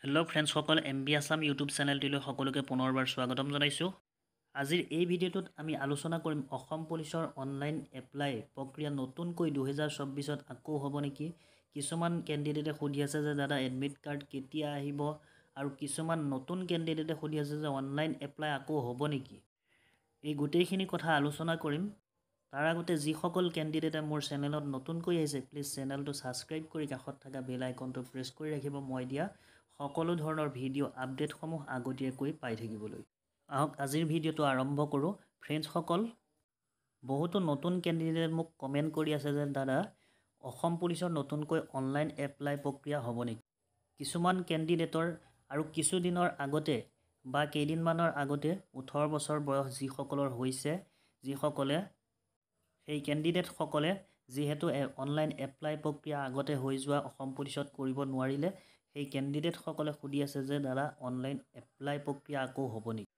Hello' ফ্ৰেণ্ডছসকল MB Assam YouTube চেনেলটিলৈ সকলোকে পুনৰবাৰ স্বাগতম জনাইছোঁ। আজিৰ এই ভিডিঅ'টোত আমি আলোচনা কৰিম অসম পুলিচৰ অনলাইন এপ্লাই প্ৰক্ৰিয়া নতুনকৈ 2024ত আকৌ হ'ব নেকি। কিছুমান কেণ্ডিডেটে সুধি আছে যে দাদা এডমিট কাৰ্ড কেতিয়া আহিব, আৰু কিছুমান নতুন কেণ্ডিডেটে সুধি আছে যে অনলাইন এপ্লাই আকৌ হ'ব নেকি। এই গোটেইখিনি কথা আলোচনা কৰিম। তাৰ আগতে যিসকল কেণ্ডিডেটে মোৰ চেনেলত নতুনকৈ আহিছে প্লিজ চেনেলটো ছাবস্ক্ৰাইব কৰি কাষত থকা বেল আইকনটো প্ৰেছ কৰি ৰাখিব মই দিয়া সকলো ধৰণৰ ভিডিঅ' আপডেটসমূহ আগতীয়াকৈ পাই থাকিবলৈ। আহক আজিৰ ভিডিঅ'টো আৰম্ভ কৰোঁ। ফ্ৰেণ্ডছসকল, বহুতো নতুন কেণ্ডিডেট মোক কমেণ্ট কৰি আছে যে দাদা অসম পুলিচৰ নতুনকৈ অনলাইন এপ্লাই প্ৰক্ৰিয়া হ'ব নেকি। কিছুমান কেণ্ডিডেটৰ আৰু কিছুদিনৰ আগতে বা কেইদিনমানৰ আগতে 18 বছৰ বয়স যিসকলৰ হৈছে, যিসকলে সেই কেণ্ডিডেটসকলে যিহেতু অনলাইন এপ্লাই প্ৰক্ৰিয়া আগতে হৈ যোৱা অসম পুলিচত কৰিব নোৱাৰিলে, সেই কেণ্ডিডেটসকলে সুধি আছে যে দাদা অনলাইন এপ্লাই প্ৰক্ৰিয়া আকৌ হ'ব নেকি।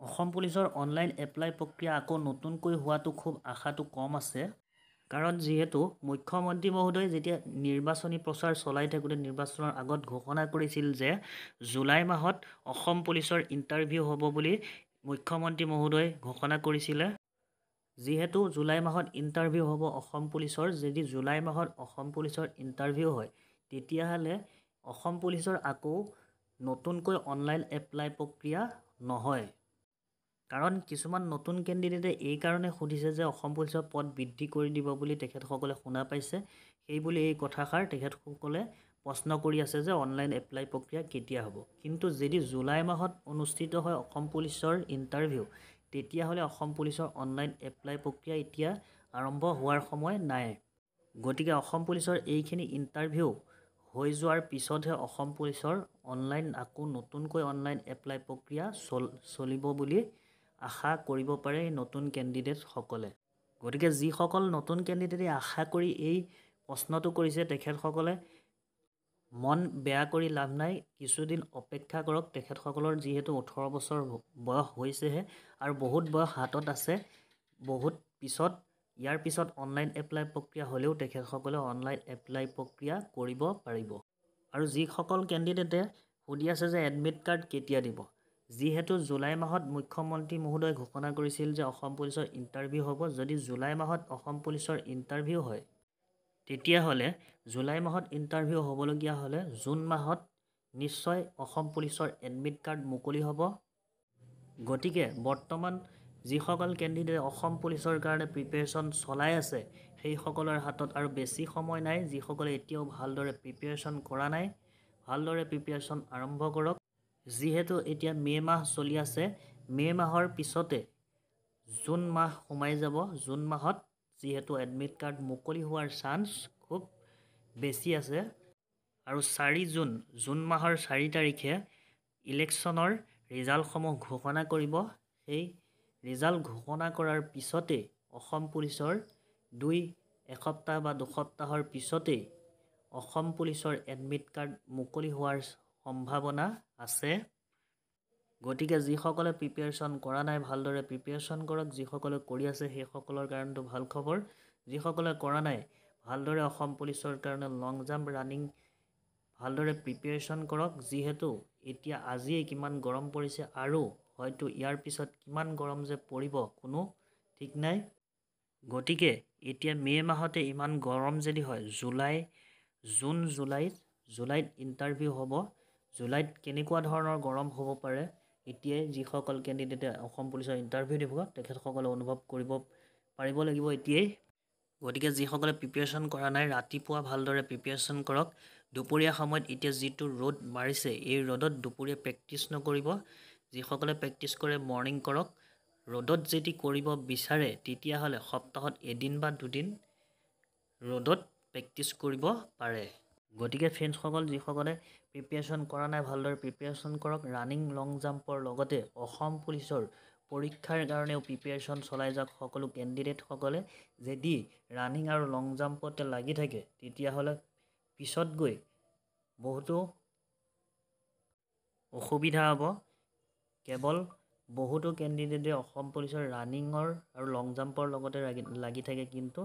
অসম পুলিচৰ অনলাইন এপ্লাই প্ৰক্ৰিয়া আকৌ নতুনকৈ হোৱাটো খুব আশাটো কম আছে, কাৰণ যিহেতু মুখ্যমন্ত্ৰী মহোদয় যেতিয়া নিৰ্বাচনী প্ৰচাৰ চলাই থাকোঁতে নিৰ্বাচনৰ আগত ঘোষণা কৰিছিল যে জুলাই মাহত অসম পুলিচৰ ইণ্টাৰভিউ হ'ব বুলি মুখ্যমন্ত্ৰী মহোদয় ঘোষণা কৰিছিলে। যিহেতু জুলাই মাহত ইণ্টাৰভিউ হ'ব অসম পুলিচৰ, যদি জুলাই মাহত অসম পুলিচৰ ইণ্টাৰভিউ হয় তেতিয়াহ'লে অসম পুলিচৰ আকৌ নতুনকৈ অনলাইন এপ্লাই প্ৰক্ৰিয়া নহয়। কাৰণ কিছুমান নতুন কেণ্ডিডেটে এই কাৰণে সুধিছে যে অসম পুলিচৰ পদ বৃদ্ধি কৰি দিব বুলি তেখেতসকলে শুনা পাইছে, সেইবুলি এই কথাষাৰ তেখেতসকলে প্ৰশ্ন কৰি আছে যে অনলাইন এপ্লাই প্ৰক্ৰিয়া কেতিয়া হ'ব। কিন্তু যদি জুলাই মাহত অনুষ্ঠিত হয় অসম পুলিচৰ ইণ্টাৰভিউ, তেতিয়াহ'লে অসম পুলিচৰ অনলাইন এপ্লাই প্ৰক্ৰিয়া এতিয়া আৰম্ভ হোৱাৰ সময় নাই। গতিকে অসম পুলিচৰ এইখিনি ইণ্টাৰভিউ হৈ যোৱাৰ পিছতহে অসম পুলিচৰ আকৌ নতুনকৈ অনলাইন এপ্লাই প্ৰক্ৰিয়া চলিব বুলি আশা কৰিব পাৰে এই নতুন কেণ্ডিডেটসকলে। গতিকে যিসকল নতুন কেণ্ডিডেটে আশা কৰি এই প্ৰশ্নটো কৰিছে তেখেতসকলে মন বেয়া কৰি লাভ নাই, কিছুদিন অপেক্ষা কৰক। তেখেতসকলৰ যিহেতু 18 বছৰ বয়স হৈছেহে আৰু বহুত বয়স হাতত আছে, বহুত পিছত ইয়াৰ পিছত অনলাইন এপ্লাই প্ৰক্ৰিয়া হ'লেও তেখেতসকলে অনলাইন এপ্লাই প্ৰক্ৰিয়া কৰিব পাৰিব। আৰু যিসকল কেণ্ডিডেটে সুধি আছে যে এডমিট কাৰ্ড কেতিয়া দিব, যিহেতু জুলাই মাহত মুখ্যমন্ত্ৰী মহোদয়ে ঘোষণা কৰিছিল যে অসম পুলিচৰ ইণ্টাৰভিউ হ'ব, যদি জুলাই মাহত অসম পুলিচৰ ইণ্টাৰভিউ হয় তেতিয়াহ'লে জুলাই মাহত ইণ্টাৰভিউ হ'বলগীয়া হ'লে জুন মাহত নিশ্চয় অসম পুলিচৰ এডমিট কাৰ্ড মুকলি হ'ব। গতিকে বৰ্তমান যিসকল কেণ্ডিডেট অসম পুলিচৰ কাৰণে প্ৰিপেৰেশ্যন চলাই আছে সেইসকলৰ হাতত আৰু বেছি সময় নাই। যিসকলে এতিয়াও ভালদৰে প্ৰিপেৰেশ্যন কৰা নাই, ভালদৰে প্ৰিপেৰেশ্যন আৰম্ভ কৰক। যিহেতু এতিয়া মে' মাহ চলি আছে, মে' মাহৰ পিছতে জুন মাহ সোমাই যাব। জুন মাহত যিহেতু এডমিট কাৰ্ড মুকলি হোৱাৰ চান্স খুব বেছি আছে। আৰু 4 জুন মাহৰ 4 তাৰিখে ইলেকশ্যনৰ ৰিজাল্টসমূহ ঘোষণা কৰিব। সেই ৰিজাল্ট ঘোষণা কৰাৰ পিছতেই অসম পুলিচৰ এসপ্তাহ বা 2 সপ্তাহৰ পিছতেই অসম পুলিচৰ এডমিট কাৰ্ড মুকলি হোৱাৰ সম্ভাৱনা আছে। গতিকে যিসকলে প্ৰিপেৰেশ্যন কৰা নাই ভালদৰে প্ৰিপেৰেশ্যন কৰক, যিসকলে কৰি আছে সেইসকলৰ কাৰণেতো ভাল খবৰ। যিসকলে কৰা নাই ভালদৰে অসম পুলিচৰ কাৰণে লং জাম্প, ৰানিং ভালদৰে প্ৰিপেৰেশ্যন কৰক। যিহেতু এতিয়া আজিয়েই কিমান গৰম পৰিছে আৰু হয়তো ইয়াৰ পিছত কিমান গৰম যে পৰিব কোনো ঠিক নাই। গতিকে এতিয়া মে' মাহতে ইমান গৰম যদি হয়, জুলাইত ইণ্টাৰভিউ হ'ব, জুলাইত কেনেকুৱা ধৰণৰ গৰম হ'ব পাৰে এতিয়াই যিসকল কেণ্ডিডেটে অসম পুলিচৰ ইণ্টাৰভিউ দিব তেখেতসকলে অনুভৱ কৰিব পাৰিব লাগিব এতিয়াই। গতিকে যিসকলে প্ৰিপেৰেশ্যন কৰা নাই ৰাতিপুৱা ভালদৰে প্ৰিপেৰেশ্যন কৰক। দুপৰীয়া সময়ত এতিয়া যিটো ৰ'দ মাৰিছে এই ৰ'দত দুপৰীয়া প্ৰেক্টিছ নকৰিব। যিসকলে প্ৰেক্টিছ কৰে মৰ্ণিং কৰক। ৰ'দত যদি কৰিব বিচাৰে তেতিয়াহ'লে সপ্তাহত এদিন বা 2 দিন ৰ'দত প্ৰেক্টিছ কৰিব পাৰে। গতিকে ফ্ৰেণ্ডছসকল, যিসকলে প্ৰিপেৰেশ্যন কৰা নাই ভালদৰে প্ৰিপেৰেশ্যন কৰক। ৰানিং, লং জাম্পৰ লগতে অসম পুলিচৰ পৰীক্ষাৰ কাৰণেও প্ৰিপেৰেশ্যন চলাই যাওক। সকলো কেণ্ডিডেটসকলে যদি ৰানিং আৰু লং জাম্পতে লাগি থাকে তেতিয়াহ'লে পিছত গৈ বহুতো অসুবিধা হ'ব। কেৱল বহুতো কেণ্ডিডেটে অসম পুলিচৰ ৰানিঙৰ আৰু লং জাম্পৰ লগতে লাগি থাকে, কিন্তু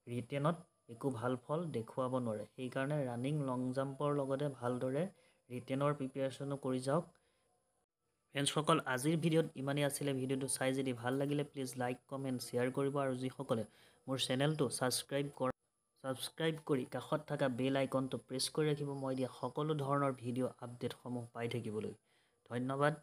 ৰিটেনত একো ভাল ফল দেখুৱাব নোৱাৰে। সেইকাৰণে ৰানিং, লং জাম্পৰ লগতে ভালদৰে ৰিটেনৰ প্ৰিপেৰেশ্যনো কৰি যাওক। ফ্ৰেণ্ডছসকল, আজিৰ ভিডিঅ'ত ইমানেই আছিলে। ভিডিঅ'টো চাই যদি ভাল লাগিলে প্লিজ লাইক কমেণ্ট শ্বেয়াৰ কৰিব, আৰু যিসকলে মোৰ চেনেলটো ছাবস্ক্ৰাইব কৰি কাষত থকা বেল আইকনটো প্ৰেছ কৰি ৰাখিব মই দিয়া সকলো ধৰণৰ ভিডিঅ' আপডেটসমূহ পাই থাকিবলৈ। ধন্যবাদ।